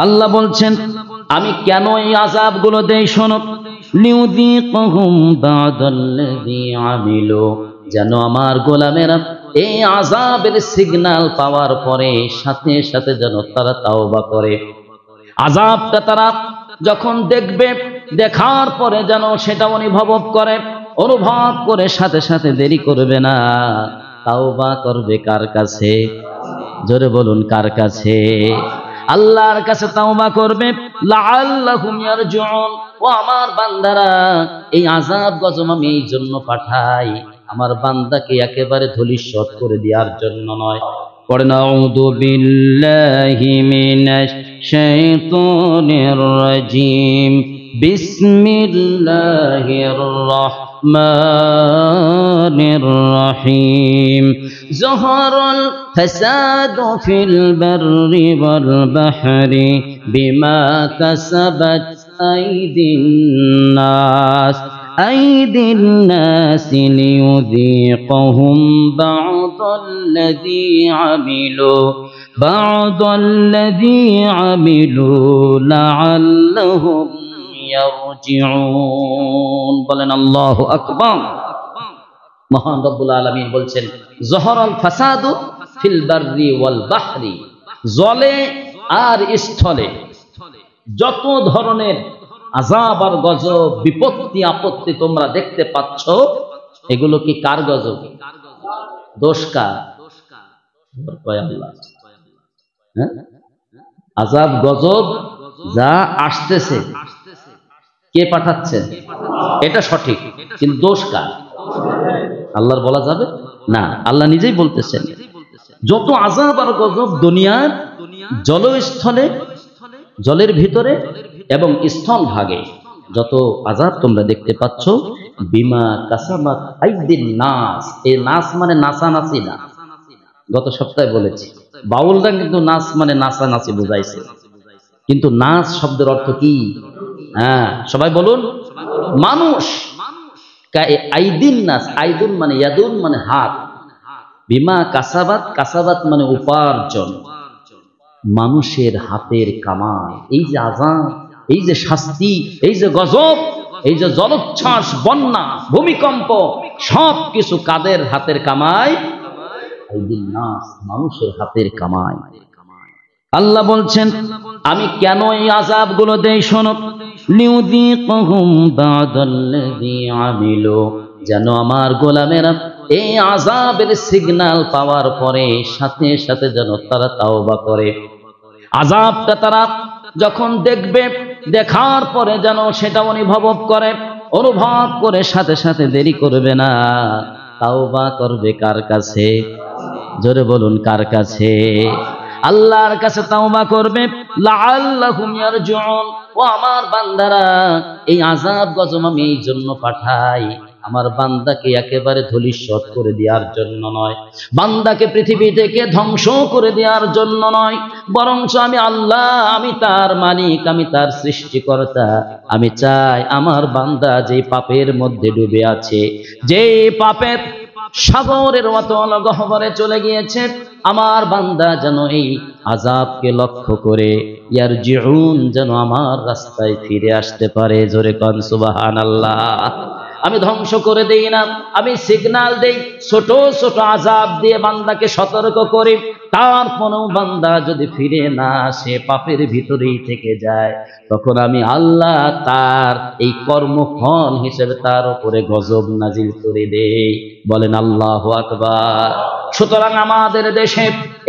আল্লাহ বলছেন আমি কেন এই আযাবগুলো দেই শোনো, লিউযীকুহুম বা'দাল্লাযী আমিলু, যেন আমার গোলামেরা এই আযাবের সিগন্যাল পাওয়ার পরে সাথে সাথে যেন তারা তাওবা করে। আযাবটা তারা যখন দেখবে, দেখার পরে যেন সেটা অনুভব করে সাথে সাথে দেরি করবে না, তাওবা করবে কার কাছে? জোরে বলুন, কার কাছে? আল্লাহর কাছে তাওবা করবে। লাআল্লাহুম ইয়ারজিউন। ও আমার বান্দারা, এই আযাব গজব আমি এই জন্য পাঠাই, আমার বান্দাকে একেবারে ধূলিসাৎ করে দেওয়ার জন্য নয়। পড়েন আউযু বিল্লাহি মিনাশ শাইতানির রাজীম, বিসমিল্লাহির রাহমানির রহিম। যহরাল ফাসাদু ফিল বাররি ওয়াল বাহরি বিমা কাসাবাত আইদিন নাস লিইউযীকাহুম বা'দাল্লাযী আমিলু লাআল্লাহুম ইয়ারজিউন। বলেন আল্লাহু আকবার। মহান রব্বুল আলামিন বলছেন যহরাল ফাসাদু ফিল বাররি ওয়াল বাহরি, জলে আর স্থলে যত ধরনের আযাব আর গজব, বিপত্তি আপত্তি তোমরা দেখতে পাচ্ছ, এগুলো কি কার গজব? দোষ কার? আল্লাহ। আযাব গজব যা আসতেছে কে পাঠাচ্ছেন? এটা সঠিক, কিন্তু দোষ কার? আল্লাহর বলা যাবে না, আল্লাহ নিজেই বলতেছেন যত আযাব আর গজব দুনিয়ার জলস্থলে, জলের ভিতরে এবং স্থল ভাগে যত আযাব তোমরা দেখতে পাচ্ছ, বিমা কাসাবাত আইদিন নাস। এই নাস মানে নাচানাচি না, গত সপ্তাহে বলেছি। বাউলরা কিন্তু নাচ মানে নাচানাচি বুঝাইছে, কিন্তু নাচ শব্দের অর্থ কি? হ্যাঁ, সবাই বলুন, মানুষ। আইদিন নাস, আইদুন মানে ইয়াদুন মানে হাত, বিমা কাসাবাত, কাসাবাত মানে উপার্জন, মানুষের হাতের কামাই। এই যে আযাব, এই যে শাস্তি, এই যে গজব, এই যে জলোচ্ছ্বাস, বন্যা, ভূমিকম্প, সবকিছু কাদের হাতের কামাই? আইদিন নাস, মানুষের হাতের কামাই। আল্লাহ বলছেন আমি কেন এই আযাবগুলো দেই শোনো, লিউযীকুহুম বা'দাল্লাযী আমিলু, যেন আমার গোলামেরা এই আযাবের সিগন্যাল পাওয়ার পরে সাথে সাথে যেন তারা তাওবা করে। আযাবটা তারা যখন দেখবে, দেখার পরে যেন সেটা অনুভব করে সাথে সাথে দেরি করবে না, তাওবা করবে কার কাছে? জোরে বলুন, কার কাছে? আল্লাহর কাছে তাওবা করবে। লাআল্লাহুম ইয়ারজিউন। ও আমার বান্দারা, এই আযাব গজব আমি এই জন্য পাঠাই, আমার বান্দাকে একেবারে ধূলিসাৎ করে দেওয়ার জন্য নয়, বান্দাকে পৃথিবী থেকে ধ্বংস করে দেওয়ার জন্য নয়, বরঞ্চ আমি আল্লাহ, আমি তার মালিক, আমি তার সৃষ্টিকর্তা। আমি চাই আমার বান্দা যে পাপের মধ্যে ডুবে আছে, যে পাপের সাগরের মতো গহ্বরে চলে গিয়েছে, আমার বান্দা যেন এই আযাবকে লক্ষ্য করে ইয়ারজিউন, যেন আমার রাস্তায় ফিরে আসতে পারে। জোরে কোন সুবহানাল্লাহ। আমি ধ্বংস করে দেই না, আমি সিগন্যাল দেই, ছোট ছোট আযাব দিয়ে বান্দাকে সতর্ক করি। তারপরেও বান্দা যদি ফিরে না আসে, পাপের ভিতরেই থেকে যায়, তখন আমি আল্লাহ তার এই কর্মফল হিসেবে তার উপরে গজব নাজিল করে দেই। বলেন আল্লাহু আকবার। সুতরাং আমাদের দেশে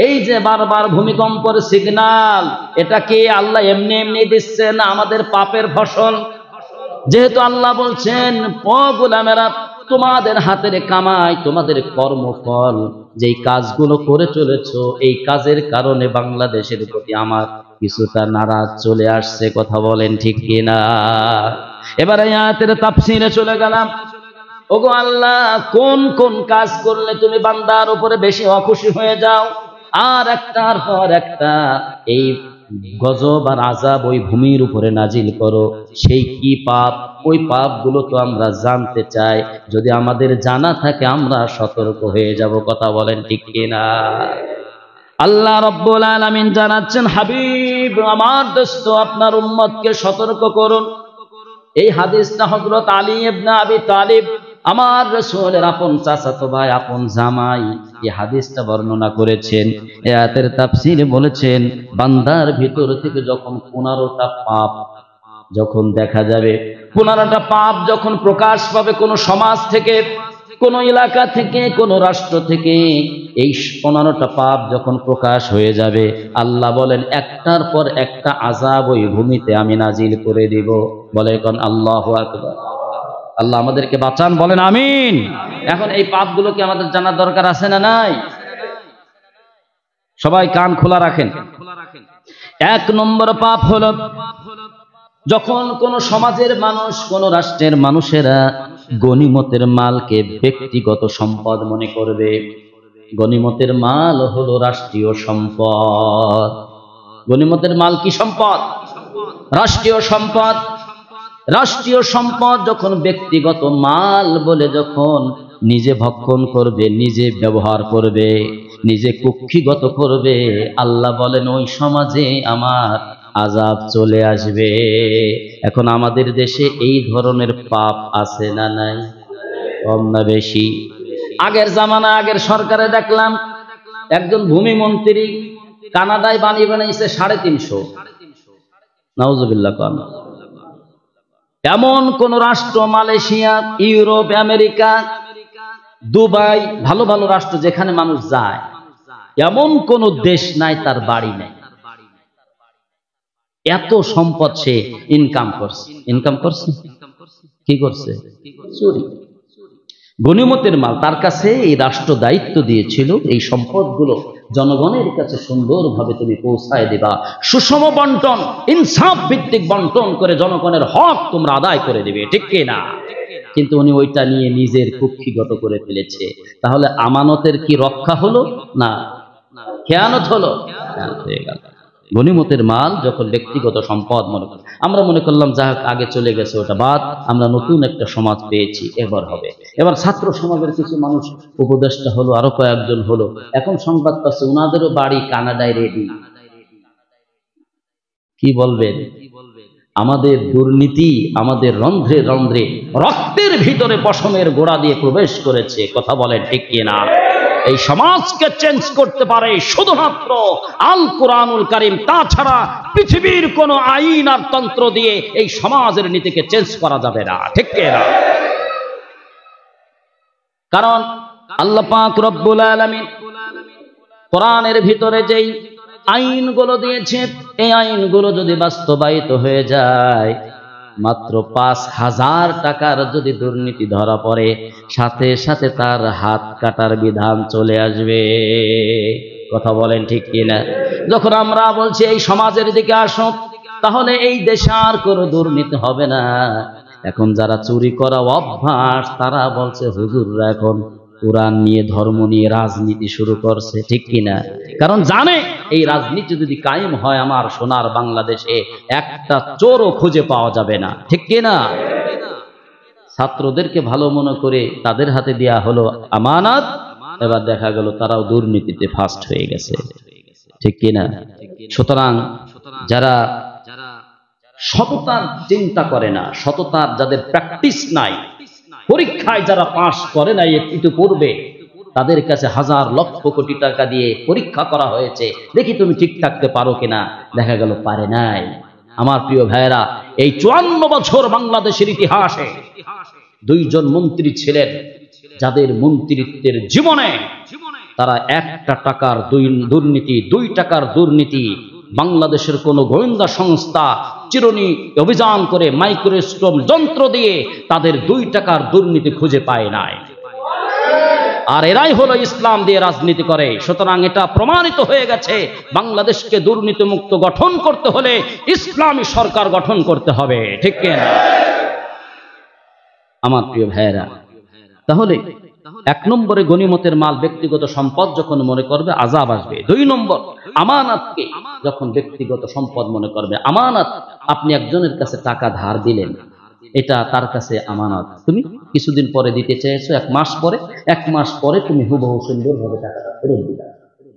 এই যে বারবার ভূমিকম্পের সিগন্যাল, এটা কি আল্লাহ এমনি এমনি দিচ্ছেন? আমাদের পাপের ফসল। যেহেতু আল্লাহ বলছেন ও গোলামেরা, তোমাদের হাতের কামাই, তোমাদের কর্মফল, যেই কাজগুলো করে চলেছো, এই কাজের কারণে বাংলাদেশের প্রতি আমার কিছুটা নারাজ চলে আসছে। কথা বলেন ঠিক কিনা? এবারে আয়াতের তাফসীরে চলে গেলাম। ওগো আল্লাহ, কোন কোন কাজ করলে তুমি বান্দার উপরে বেশি অখুশি হয়ে যাও, আর একটার পর একটা এই গজব আর আযাব ওই ভূমির উপরে নাজিল করো? সেই কি পাপ? ওই পাপগুলো তো আমরা জানতে চাই। যদি আমাদের জানা থাকে আমরা সতর্ক হয়ে যাব। কথা বলেন ঠিক কিনা? আল্লাহ রাব্বুল আলামিন জানাচ্ছেন, হাবিব হাবিব, আমার দোস্ত, আপনার উম্মতকে সতর্ক করুন। এই হাদিসটা হযরত আলী ইবনে আবি তালিব, আমার রাসূলের আপন চাচাতো ভাই, আপন জামাই, এই হাদিসটা বর্ণনা করেছেন। এই আয়াতের তাফসীরে বলেছেন, বান্দার ভিতর থেকে যখন 15টা পাপ যখন দেখা যাবে, 15টা পাপ যখন প্রকাশ পাবে কোন সমাজ থেকে, কোন এলাকা থেকে, কোন রাষ্ট্র থেকে, এই 15টা পাপ যখন প্রকাশ হয়ে যাবে, আল্লাহ বলেন একটার পর একটা আযাব ওই ভূমিতে আমি নাজিল করে দিব। বলে এখন আল্লাহু আকবার। আল্লাহ আমাদেরকে বাঁচান, বলেন আমিন। এখন এই পাপগুলো কি আমাদের জানার দরকার আছে না নাই? সবাই কান খোলা রাখেন। 1 নম্বর পাপ হলো, যখন কোন সমাজের মানুষ, কোন রাষ্ট্রের মানুষেরা গনিমতের মালকে ব্যক্তিগত সম্পদ মনে করবে। গনিমতের মাল হলো রাষ্ট্রীয় সম্পদ। গনিমতের মাল কি সম্পদ? রাষ্ট্রীয় সম্পদ। রাষ্ট্রীয় সম্পদ যখন ব্যক্তিগত মাল বলে যখন নিজে ভক্ষণ করবে, নিজে ব্যবহার করবে, নিজে কুক্ষিগত করবে, আল্লাহ বলেন ওই সমাজে আমার আযাব চলে আসবে। এখন আমাদের দেশে এই ধরনের পাপ আছে না নাই? কম না বেশি? আগের জামানা, আগের সরকারে দেখলাম একজন ভূমি মন্ত্রী কানাডায় বাড়ি বানাইছে 350। নাউজুবিল্লাহ। এমন কোন রাষ্ট্র, মালয়েশিয়া, ইউরোপ, আমেরিকা, দুবাই, ভালো ভালো রাষ্ট্র যেখানে মানুষ যায়, এমন কোন দেশ নাই তার বাড়ি নেই। এত সম্পদ সে ইনকাম করছে। ইনকাম করছে কি করছে? চুরি। গনিমতের মাল তার কাছে এই রাষ্ট্র দায়িত্ব দিয়েছিল, এই সম্পদগুলো জনগণের কাছে সুন্দরভাবে তুমি পৌঁছায় দিবা, সুষম বন্টন, ইনসাফ ভিত্তিক বন্টন করে জনগণের হক তোমরা আদায় করে দিবে, ঠিক কি না? কিন্তু উনি ওইটা নিয়ে নিজের কুক্ষিগত করে ফেলেছে। তাহলে আমানতের কি রক্ষা হলো? না, খেয়ানত হলো, খেয়ানত হয়ে গেল। গনিমতের মাল যখন ব্যক্তিগত সম্পদ মনে করি, আমরা মনে করলাম যা আগে চলে গেছে ওটা বাদ, আমরা নতুন একটা সমাজ পেয়েছি, এবার হবে। এবার ছাত্র সমাজের কিছু মানুষ উপদেষ্টা হলো, আরো কয়েকজন হলো, এখন সংবাদ পাচ্ছে ওনাদেরও বাড়ি কানাডায় রেডি। কি বলবেন? আমাদের দুর্নীতি আমাদের রন্ধ্রে রন্ধ্রে, রক্তের ভিতরে পশমের গোড়া দিয়ে প্রবেশ করেছে। কথা বলেন ঠিক কি না? এই সমাজকে চেঞ্জ করতে পারে শুধুমাত্র আল কোরআনুল কারীম। তাছাড়া পৃথিবীর কোন আইন আর তন্ত্র দিয়ে এই সমাজের নীতিকে চেঞ্জ করা যাবে না, ঠিক কি না? কারণ আল্লাহ পাক রব্বুল আলামিন কোরআনের ভিতরে যেই আইনগুলো দিয়েছে, এই আইনগুলো যদি বাস্তবায়িত হয়ে যায়, মাত্র 5,000 টাকার যদি দুর্নীতি ধরা পড়ে, সাথে সাথে তার হাত কাটার বিধান চলে আসবে। কথা বলেন ঠিক কিনা? যখন আমরা বলছি এই সমাজের দিকে আসো, তাহলে এই দেশে আর কোনো দুর্নীতি হবে না। এখন যারা চুরি করা অভ্যাস, তারা বলছে হুজুররা এখন কোরআন নিয়ে, ধর্ম নিয়ে রাজনীতি শুরু করছে, ঠিক কিনা? কারণ জানে এই রাজনীতি যদি কায়েম হয়, আমার সোনার বাংলাদেশে একটা চোরও খুঁজে পাওয়া যাবে না, ঠিক কিনা? ছাত্রদেরকে ভালো মনে করে তাদের হাতে দেয়া হলো আমানত, এবার দেখা গেল তারাও দুর্নীতিতে ফার্স্ট হয়ে গেছে, ঠিক কিনা? সুতরাং যারা সততার চিন্তা করে না, সততার যাদের প্র্যাকটিস নাই, পরীক্ষায় যারা পাশ করে নাই একটু পূর্বে, তাদের কাছে হাজার লক্ষ কোটি টাকা দিয়ে পরীক্ষা করা হয়েছে, দেখি তুমি ঠিক থাকতে পারো কিনা, দেখা গেল পারে নাই। আমার প্রিয় ভাইয়েরা, এই 54 বছর বাংলাদেশের ইতিহাসে 2 জন মন্ত্রী ছিলেন, যাদের মন্ত্রিত্বের জীবনে তারা 1 টাকার দুর্নীতি, 2 টাকার দুর্নীতি, বাংলাদেশের কোন গোয়েন্দা সংস্থা চিরুনি অভিযান করে মাইক্রোস্কোপ যন্ত্র দিয়ে তাদের 2 টাকার দুর্নীতি খুঁজে পায় নাই। আর এরাই হলো ইসলাম দিয়ে রাজনীতি করে। সুতরাং এটা প্রমাণিত হয়ে গেছে, বাংলাদেশকে দুর্নীতি মুক্ত গঠন করতে হলে ইসলামী সরকার গঠন করতে হবে, ঠিক কি না? আমার প্রিয় ভাইয়েরা, তাহলে 1 নম্বরে গনিমতের মাল, ব্যক্তিগত সম্পদ যখন মনে করবে, আযাব আসবে। 2 নম্বর, আমানতকে যখন ব্যক্তিগত সম্পদ মনে করবে। আমানত, আপনি একজনের কাছে টাকা ধার দিলেন, এটা তার কাছে আমানত, তুমি কিছুদিন পরে দিতে চেয়েছো, 1 মাস পরে, 1 মাস পরে তুমি হুবহু সুন্দরভাবে টাকাটা ফেরত দিলে,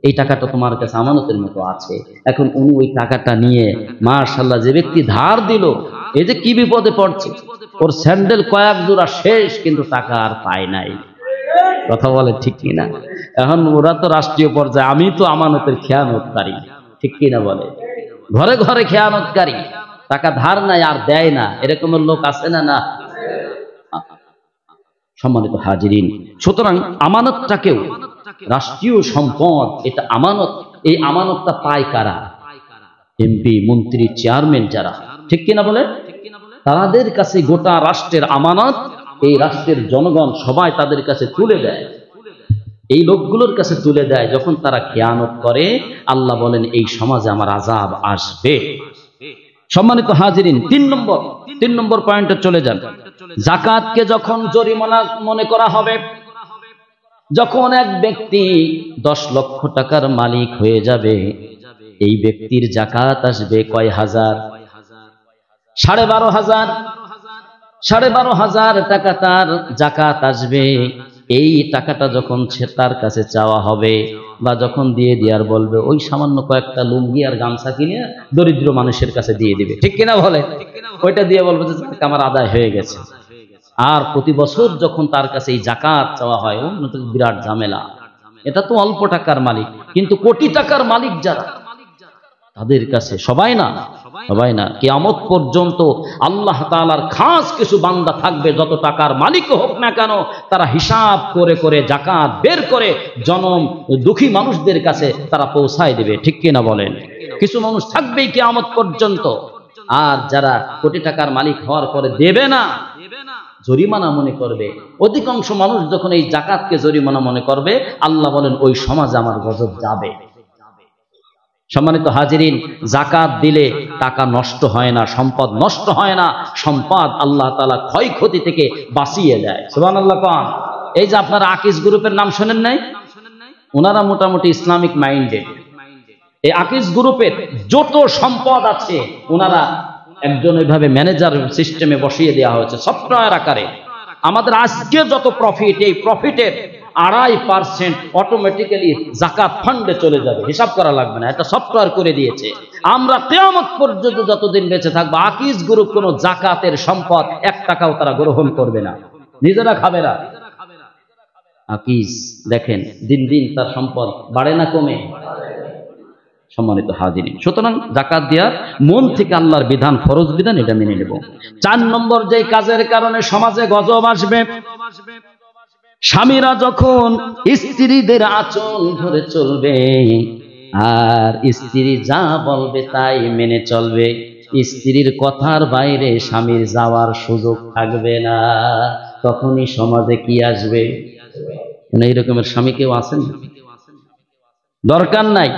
এই টাকাটা তোমার কাছে আমানতের মতো আছে। এখন উনি ওই টাকাটা নিয়ে মাশাআল্লাহ যে ব্যক্তি ধার দিল, এই যে কি বিপদে পড়ছে, ওর স্যান্ডেল কয়েক জোড়া শেষ, কিন্তু টাকা আর পায় নাই। কথা বলে ঠিক কিনা? এখন ওরা তো রাষ্ট্রীয় পর্যায়ে, আমি তো আমানতের খেয়ানতকারী, ঠিক কিনা বলে? ঘরে ঘরে খেয়ানতকারী, টাকা ধার নাই আর দেয় না, এরকমের লোক আছে না? না। সম্মানিত হাজিরিন, সুতরাং আমানতটাকেও রাষ্ট্রীয় সম্পদ, এটা আমানত। এই আমানতটা পায় কারা? এমপি, মন্ত্রী, চেয়ারম্যান যারা, ঠিক কিনা বলে? তাদের কাছে গোটা রাষ্ট্রের আমানত, এই রাষ্ট্রের জনগণ সবাই তাদের কাছে তুলে দেয়। এই লোকগুলোর কাছে তুলে দেয়। যখন তারা খেয়ানত করে, আল্লাহ বলেন এই সমাজে আমার আযাব আসবে। সম্মানিত হাজিরিন, তিন নম্বর পয়েন্টে চলে যান। যাকাতকে যখন জরিমানা মনে করা হবে, যখন এক ব্যক্তি 10 লক্ষ টাকার মালিক হয়ে যাবে, এই ব্যক্তির যাকাত আসবে কয় হাজার? 12,500। 12,500 টাকা তার যাকাত আসবে। এই টাকাটা যখন তার কাছে চাওয়া হবে, বা যখন দিয়ে দেওয়ার বলবে, ওই সামান্য কয়েকটা লুঙ্গি আর গামছা কিনে দরিদ্র মানুষের কাছে দিয়ে দিবে, ঠিক কিনা বলে? ওইটা দিয়ে বলবে যে আমার আদায় হয়ে গেছে। আর প্রতি বছর যখন তার কাছে এই যাকাত চাওয়া হয়, বিরাট ঝামেলা। এটা তো অল্প টাকার মালিক, কিন্তু কোটি টাকার মালিক যারা, তাদের কাছে সবাই না, কিয়ামত পর্যন্ত আল্লাহ তাআলার খাস কিছু বান্দা থাকবে, যত টাকার মালিক হোক না কেন, তারা হিসাব করে করে যাকাত বের করে জনম দুঃখী মানুষদের কাছে তারা পৌঁছায় দেবে, ঠিক কিনা বলেন? কিছু মানুষ থাকবেই কিয়ামত পর্যন্ত। আর যারা কোটি টাকার মালিক হওয়ার পরে দেবে না, জরিমানা মনে করবে। অধিকাংশ মানুষ যখন এই যাকাতকে জরিমানা মনে করবে, আল্লাহ বলেন ওই সমাজে আমার গজব যাবে। সম্মানিত হাজিরিন, যাকাত দিলে টাকা নষ্ট হয় না, সম্পদ নষ্ট হয় না, সম্পদ আল্লাহ তাআলা ক্ষয়ক্ষতি থেকে বাঁচিয়ে দেয়। সুবহানাল্লাহ কোন? এই যে আপনারা আকিজ গ্রুপের নাম শোনেন নাই? ওনারা মোটামুটি ইসলামিক মাইন্ডেড। এই আকিজ গ্রুপের যত সম্পদ আছে, ওনারা একজন ওইভাবে ম্যানেজার সিস্টেমে বসিয়ে দেওয়া হয়েছে সফটওয়্যার আকারে। আমাদের আজকে যত প্রফিট, এই প্রফিটের 2.5% অটোমেটিক্যালি যাকাত ফান্ডে চলে যাবে, হিসাব করা লাগবে না, এটা সফটওয়্যার করে দিয়েছে। আমরা কিয়ামত পর্যন্ত যতদিন বেঁচে থাকবো, আকিজ গ্রুপ কোনো যাকাতের সম্পদ 1 টাকাও তারা গ্রহণ করবে না, নিজেরা খাবে না। আকিজ দেখেন দিন দিন তার সম্পদ বাড়ে না কমে? সম্মানিত হাজিরিন, সুতরাং যাকাত দেওয়ার মন থেকে আল্লাহর বিধান, ফরজ বিধান, এটা মেনে নেব। 4 নম্বর যে কাজের কারণে সমাজে গজব আসবে, স্বামীরা যখন স্ত্রীদের আঁচল ধরে চলবে, আর স্ত্রী যা বলবে তাই মেনে চলবে, স্ত্রীর কথার বাইরে স্বামীর যাওয়ার সুযোগ থাকবে না, তখনই সমাজে কি আসবে? এই রকমের স্বামী কেউ আছেন? দরকার নাই,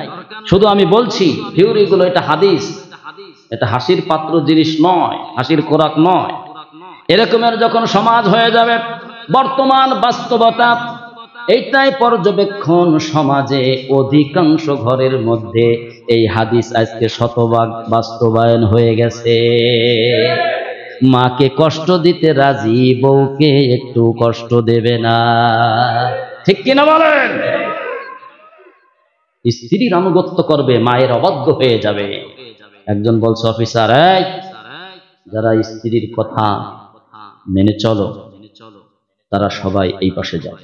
শুধু আমি বলছি থিওরিগুলো, এটা হাদিস, এটা হাসির পাত্র জিনিস নয়, হাসির খোরাক নয়। এরকমের যখন সমাজ হয়ে যাবে, বর্তমান বাস্তবতা এইটাই পর্যবেক্ষণ, সমাজে অধিকাংশ ঘরের মধ্যে এই হাদিস আজকে শতভাগ বাস্তবায়ন হয়ে গেছে। মাকে কষ্ট দিতে রাজি, বউকে একটু কষ্ট দেবে না, ঠিক কিনা বলেন? স্ত্রীর আনুগত্য করবে, মায়ের অবাধ্য হয়ে যাবে। একজন বলছে, অফিসার, এই যারা স্ত্রীর কথা মেনে চলো, তারা সবাই এই পাশে যাও,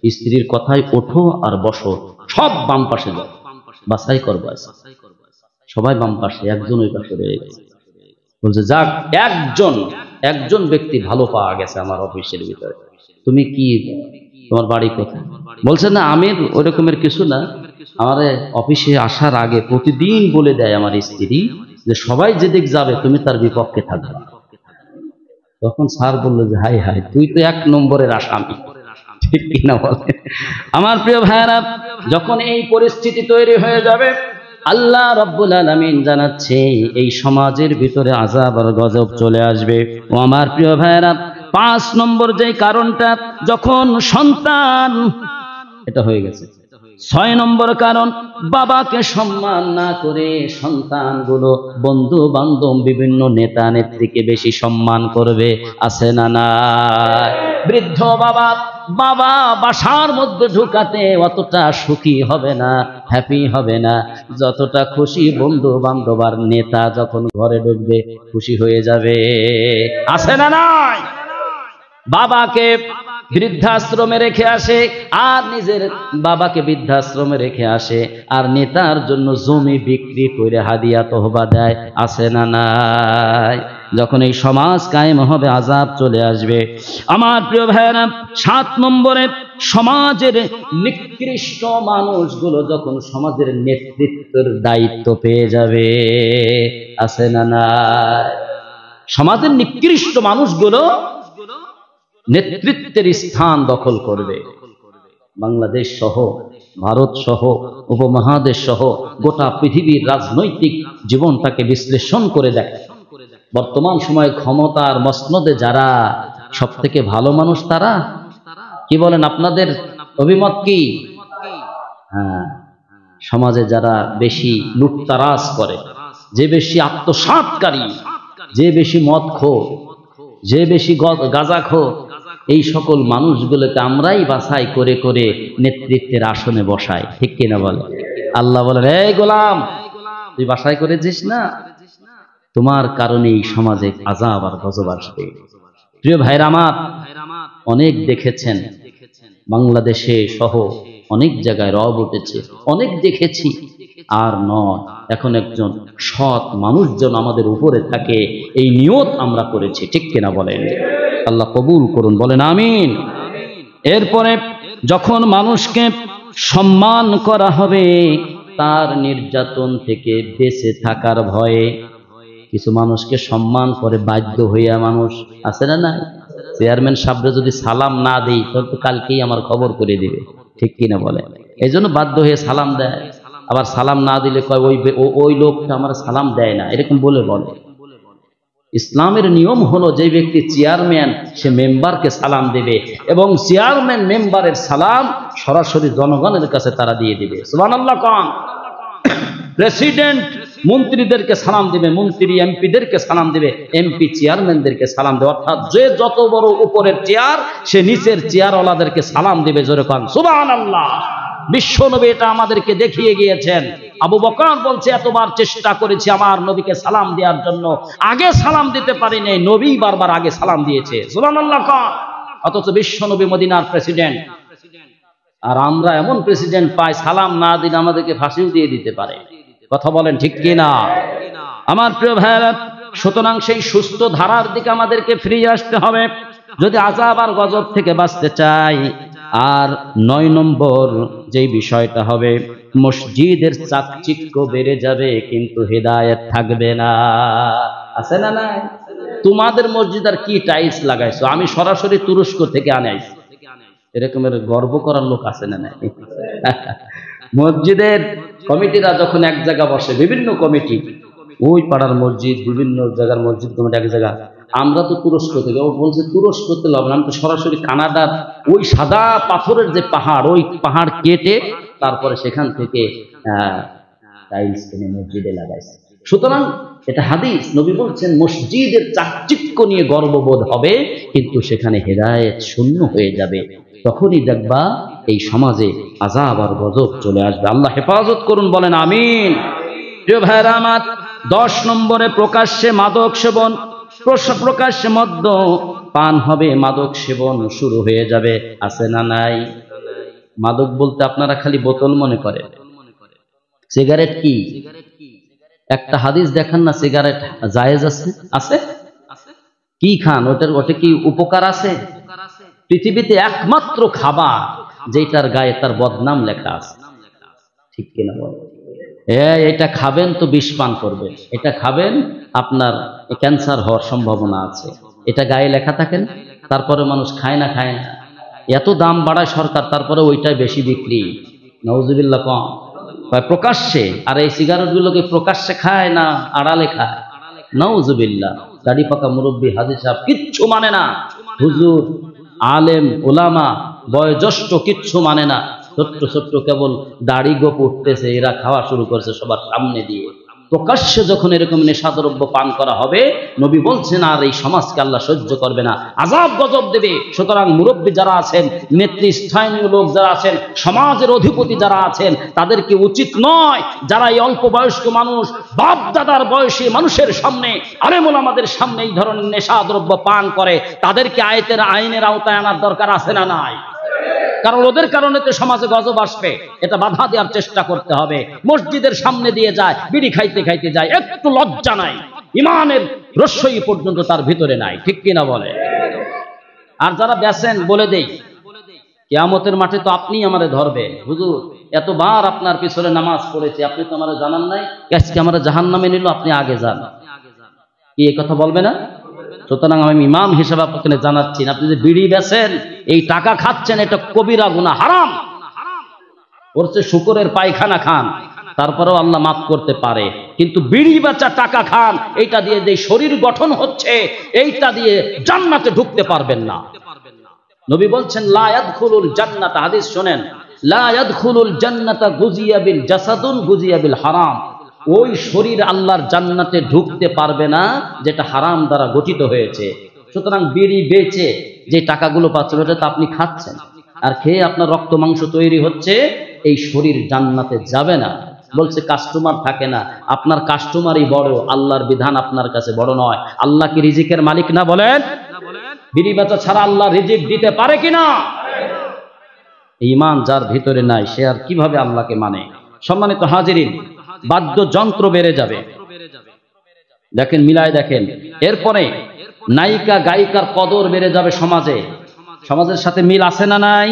স্ত্রীর কথায় ওঠো আর বসো, সব বাম পাশে যাও, বাছাই করবো। সবাই বাম পাশে, একজন ওই পাশে রয়ে গেছে। বলছে, যাক, একজন ব্যক্তি ভালো পাওয়া গেছে আমার অফিসের ভিতরে। তুমি কি, তোমার বাড়ি কোথায়? বলছে, না, আমি ওই রকমের কিছু না, আমার অফিসে আসার আগে প্রতিদিন বলে দেয় আমার স্ত্রী যে সবাই যেদিক যাবে তুমি তার বিপক্ষে থাকবে। তখন স্যার বললো যে, হাই হাই, তুই তো 1 নম্বরের আসামি, ঠিক কিনা বলে? আমার প্রিয় ভাইরা, যখন এই পরিস্থিতি তৈরি হয়ে যাবে, আল্লাহ রাব্বুল আলামিন জানাচ্ছে এই সমাজের ভিতরে আযাব আর গজব চলে আসবে। ও আমার প্রিয় ভাইরা, 5 নম্বর যে কারণটা, যখন সন্তান, এটা হয়ে গেছে। 6 নম্বর কারণ, বাবাকে সম্মান না করে সন্তানগুলো বন্ধু বান্ধব, বিভিন্ন নেতা নেত্রীকে বেশি সম্মান করবে, আছে না না? বৃদ্ধ বাবা বাবা বাসার মধ্যে ঢুকাতে অতটা সুখী হবে না, হ্যাপি হবে না, যতটা খুশি বন্ধু বান্ধব আর নেতা যখন ঘরে ঢুকবে খুশি হয়ে যাবে। আছে না নাই? বাবাকে বৃদ্ধাশ্রমে রেখে আসে আর নিজের বাবাকে বৃদ্ধাশ্রমে রেখে আসে, আর নেতার জন্য জমি বিক্রি করে হাদিয়া তহবা দেয়। আছে না নাই? যখন এই সমাজ কায়েম হবে আযাব চলে আসবে। আমার প্রিয় ভাইরা, 7 নম্বরে সমাজের নিকৃষ্ট মানুষগুলো যখন সমাজের নেতৃত্বের দায়িত্ব পেয়ে যাবে। আছে না নাই? সমাজের নিকৃষ্ট মানুষগুলো নেতৃত্বের স্থান দখল করবে। বাংলাদেশ সহ, ভারত সহ, উপমহাদেশ সহ গোটা পৃথিবীর রাজনৈতিক জীবনটাকে বিশ্লেষণ করে দেখে বর্তমান সময়ে ক্ষমতার মসনদে যারা সব থেকে ভালো মানুষ তারা। কি বলেন, আপনাদের অভিমত কি? হ্যাঁ, সমাজে যারা বেশি লুটতারাজ করে, যে বেশি আত্মসাৎকারী, যে বেশি মদখোর, যে বেশি গাঁজাখোর, এই সকল মানুষগুলোকে আমরাই বাছাই করে করে নেতৃত্বের আসনে বসাই। ঠিক কিনা বলে? আল্লাহ বলেন, এই গোলাম, তুই বাছাই করেছিস না, তোমার কারণে এই সমাজে আযাব আর গজব আসবে। প্রিয় ভাইরা আমার, অনেক দেখেছেন বাংলাদেশে সহ অনেক জায়গায় রব উঠেছে, অনেক দেখেছি। আর নয়, এখন একজন সৎ মানুষজন আমাদের উপরে থাকে, এই নিয়ত আমরা করেছি। ঠিক কিনা বলেন? আল্লাহ কবুল করুন, বলেন আমিন। এরপরে যখন মানুষকে সম্মান করা হবে তার নির্যাতন থেকে বেঁচে থাকার ভয়ে কিছু মানুষকে সম্মান করে বাধ্য হইয়া মানুষ, আছে না নাই? চেয়ারম্যান সাহেবরা যদি সালাম না দেই তবে তো কালকেই আমার খবর করে দিবে। ঠিক কিনা বলে? এই জন্য বাধ্য হয়ে সালাম দেয়। আবার সালাম না দিলে কয় ওই লোকটা আমার সালাম দেয় না, এরকম বলে। ইসলামের নিয়ম হলো যে ব্যক্তি চেয়ারম্যান সে মেম্বারকে সালাম দেবে, এবং চেয়ারম্যান মেম্বারের সালাম সরাসরি জনগণের কাছে তারা দিয়ে দিবে। সুবহানাল্লাহ কোন? প্রেসিডেন্ট মন্ত্রীদেরকে সালাম দিবে, মন্ত্রী এমপিদেরকে সালাম দিবে, এমপি চেয়ারম্যানদেরকে সালাম দেবে। অর্থাৎ যে যত বড় উপরের চেয়ার সে নিচের চেয়ারওয়ালাদেরকে সালাম দিবে। জোরে পান সুবহানাল্লাহ। বিশ্বনবী এটা আমাদেরকে দেখিয়ে গিয়েছেন। আবু বকর বলছে, এতবার চেষ্টা করেছি আমার নবীকে সালাম দেওয়ার জন্য, আগে সালাম দিতে পারিনি, নবী বারবার আগে সালাম দিয়েছে। সুবহানাল্লাহ। অথচ বিশ্বনবী মদিনার প্রেসিডেন্ট, আর আমরা এমন প্রেসিডেন্ট পাই সালাম না দিলে আমাদেরকে ফাঁসিও দিয়ে দিতে পারে। কথা বলেন ঠিক কিনা? আমার প্রিয় ভাইরা, সুতরাং সেই সুস্থ ধারার দিকে আমাদেরকে ফিরে আসতে হবে যদি আযাব আর গজব থেকে বাঁচতে চাই। আর 9 নম্বর যেই বিষয়টা হবে, মসজিদের চাকচিক্য বেড়ে যাবে কিন্তু হেদায়েত থাকবে না। আছে না নাই? তোমাদের মসজিদ আর কি টাইলস লাগাইছো, আমি সরাসরি তুরস্ক থেকে আনাইছি, এরকমের গর্ব করার লোক আছে না নাই? মসজিদের কমিটিরা যখন এক জায়গা বসে, বিভিন্ন কমিটি, ওই পাড়ার মসজিদ, বিভিন্ন জায়গার মসজিদ কমিটি এক জায়গা, আমরা তো তুরস্ক থেকে, ও বলছে তুরস্কতে লবেন, আমি তো সরাসরি কানাডার ওই সাদা পাথরের যে পাহাড়, ওই পাহাড় কেটে তারপরে সেখান থেকে টাইলস কিনে মসজিদে লাগাইছে। সুতরাং এটা হাদিস, নবী বলছেন মসজিদের চাকচিক্য নিয়ে গর্ববোধ হবে কিন্তু সেখানে হেদায়েত শূন্য হয়ে যাবে। তখনই দেখবা এই সমাজে আযাব আর গজব চলে আসবে। আল্লাহ হেফাজত করুন, বলেন আমিন। প্রিয় ভাইরা আমার, 10 নম্বরে প্রকাশ্যে মাদক সেবন, প্রকাশ্যে মদ্য পান হবে, মাদক সেবন শুরু হয়ে যাবে। আছে না নাই? মাদক বলতে আপনারা খালি বোতল মনে করেন। সিগারেট কি? একটা হাদিস দেখান না সিগারেট জায়েজ আছে? আছে? কি খান? ওটা কি উপকার আছে? পৃথিবীতে একমাত্র খাবার যেটার গায়ে তার বদনাম লেখা আছে। ঠিক কিনা বলেন? এটা খাবেন তো বিষ পান করবেন, এটা খাবেন আপনার ক্যান্সার হওয়ার সম্ভাবনা আছে, এটা গায়ে লেখা থাকেন। তারপরে মানুষ খায় না। এত দাম বাড়ায় সরকার, তারপরে ওইটাই বেশি বিক্রি। নাউজুবিল্লাহ। কম প্রকাশ্যে। আর এই সিগারেট গুলোকে প্রকাশ্যে খায় না আড়ালে খায়? নাউজুবিল্লাহ। দাড়ি পাকা মুরব্বী হাজী সাহেব কিচ্ছু মানে না, হুজুর আলেম ওলামা বয়োজ্যেষ্ঠ কিচ্ছু মানে না, ছোট্ট ছোট্ট কেবল দাড়ি গোপ উঠতেছে, এরা খাওয়া শুরু করছে সবার সামনে দিয়ে। প্রকাশ্যে যখন এরকম নেশাদ্রব্য পান করা হবে, নবী বলছেন আর এই সমাজকে আল্লাহ সহ্য করবে না, আযাব গজব দেবে। সুতরাং মুরব্বী যারা আছেন, নেতৃস্থানীয় লোক যারা আছেন, সমাজের অধিপতি যারা আছেন, তাদেরকে উচিত নয় যারা এই অল্প বয়স্ক মানুষ, বাপ দাদার বয়সী মানুষের সামনে, আলেম ওলামাদের সামনে এই ধরনের নেশাদ্রব্য পান করে, তাদেরকে আইনের আওতায় আনার দরকার আছে না নাই? কারণ ওদের কারণে তো সমাজে গজব আসবে, এটা বাধা দেওয়ার চেষ্টা করতে হবে। মসজিদের সামনে দিয়ে যায়, বিড়ি খাইতে খাইতে যায়, একটু লজ্জা নাই, ইমানের রস্যই পর্যন্ত তার ভিতরে নাই, ঠিক কিনা বলে? আর যারা বেচেন, বলে দেই, কিয়ামতের মাঠে তো আপনি আমারে ধরবেন, হুজুর এতবার আপনার পিছনে নামাজ পড়েছি, আপনি তো আমারে জানান নাই, আজকে আমরা জাহান্নামে নিল, আপনি আগে যান। কি এই কথা বলবে না? সুতরাং আমি ইমাম হিসেবে আপনাকে জানাচ্ছি, আপনি যে বিড়ি বেচেন, এই টাকা খাচ্ছেন, এটা কবিরা গুনাহ, হারাম। করছে শুকরের পায়খানা খান, তারপরেও আল্লাহ মাফ করতে পারে, কিন্তু বিড়ি বেচা টাকা খান, এইটা দিয়ে যে শরীর গঠন হচ্ছে, এইটা দিয়ে জান্নাতে ঢুকতে পারবেন না। নবী বলছেন লা ইয়াদখুলুল জান্নাত, হাদিস শুনেন, লা ইয়াদখুলুল জান্নাতা গুজিয়া বিল জাসাদুন গুজিয়া বিল হারাম। ওই শরীর আল্লাহর জান্নাতে ঢুকতে পারবে না যেটা হারাম দ্বারা গঠিত হয়েছে। সুতরাং বিড়ি বেচে যে টাকাগুলো পাচ্ছেন, ওটা তো আপনি খাচ্ছেন, আর খেয়ে আপনার রক্ত মাংস তৈরি হচ্ছে, এই শরীর জান্নাতে যাবে না। বলছে কাস্টমার থাকে না, আপনার কাস্টমারই বড়, আল্লাহর বিধান আপনার কাছে বড় নয়। আল্লাহ কি রিজিকের মালিক না? বলেন, বিড়ি বেচা ছাড়া আল্লাহ রিজিক দিতে পারে কিনা? ঈমান যার ভিতরে নাই, সে আর কিভাবে আল্লাহকে মানে? সম্মানিত হাজিরিন, বাদ্যযন্ত্র বেড়ে যাবে, দেখেন, মিলায় দেখেন। এরপরে নায়িকা গায়িকার কদর বেড়ে যাবে সমাজে। সমাজের সাথে মিল আছে না নাই?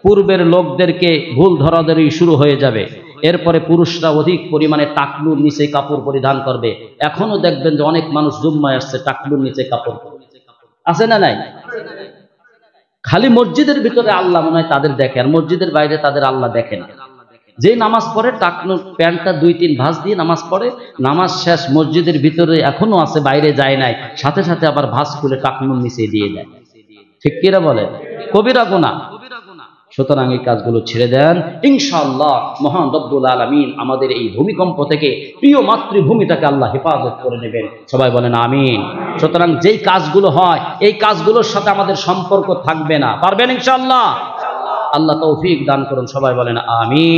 পূর্বের লোকদেরকে ভুল ধরাধরি শুরু হয়ে যাবে। এরপরে পুরুষরা অধিক পরিমাণে টাকলুর নিচে কাপড় পরিধান করবে। এখনো দেখবেন যে অনেক মানুষ জুম্মায় আসছে টাকলুর নিচে কাপড়, আছে না নাই? খালি মসজিদের ভিতরে আল্লাহ মনে হয় তাদের দেখে, আর মসজিদের বাইরে তাদের আল্লাহ দেখে না। যে নামাজ পড়ে টাকনুর প্যান্টটা 2-3 ভাঁজ দিয়ে নামাজ পড়ে, নামাজ শেষ, মসজিদের ভিতরে এখনো আছে, বাইরে যায় নাই, সাথে সাথে আবার ভাঁজ খুলে টাকনুর নিচে দিয়ে দেয়। ঠিক কিরা বলে? কবিরা গুনাহ। সুতরাং এই কাজগুলো ছেড়ে দেন, ইনশাআল্লাহ মহান রব্বুল আলামিন আমাদের এই ভূমিকম্প থেকে প্রিয় মাতৃভূমিটাকে আল্লাহ হেফাজত করে নেবেন। সবাই বলেন আমিন। সুতরাং যেই কাজগুলো হয়, এই কাজগুলোর সাথে আমাদের সম্পর্ক থাকবে না, পারবেন ইনশাআল্লাহ? আল্লাহ তৌফিক দান করুন, সবাই বলেন আমিন।